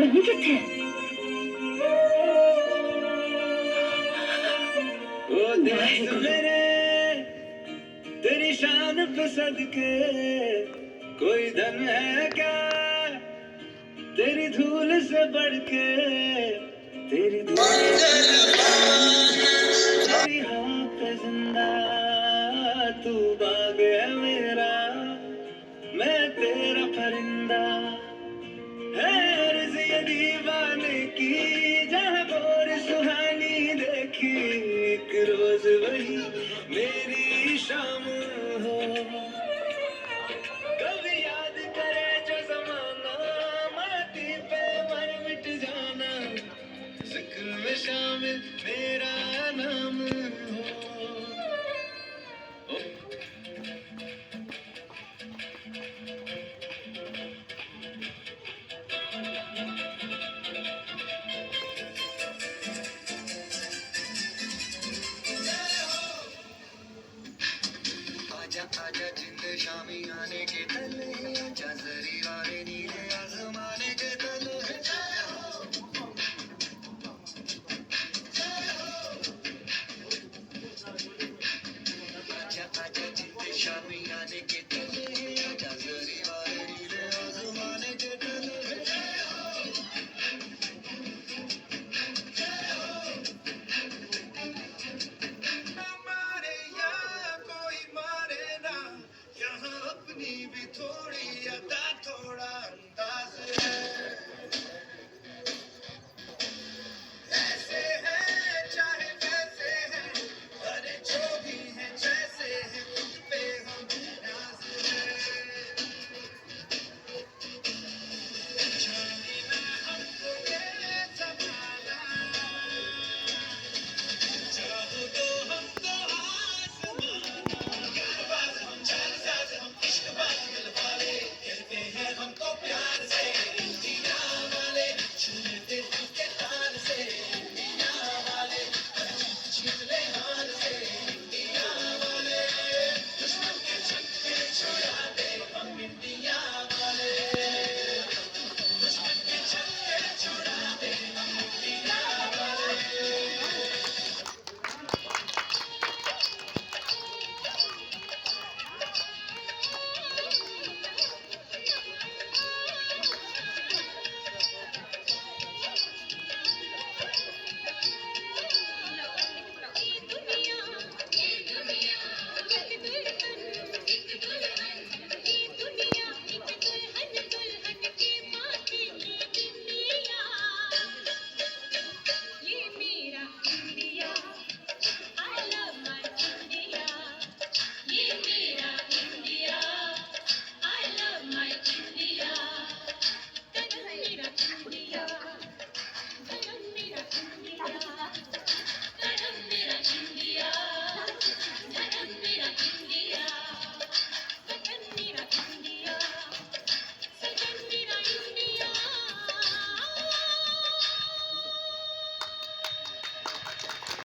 बन्नी किथे ओ देश मेरे तेरी शान पे सदके कोई धन है क्या तेरी धूल से बढ़ के तेरी धूल तेरी हाँ पे जिंदा तू बाग है मेरा मैं तेरा परिंदा है अर्ज़ ये दीवाने की जहाँ बोर सुहानी देखी एक रोज वही मेरी शाम हो कभी याद करे जो ज़माना माटी पे मर मिट जाना जिक्र में शामिल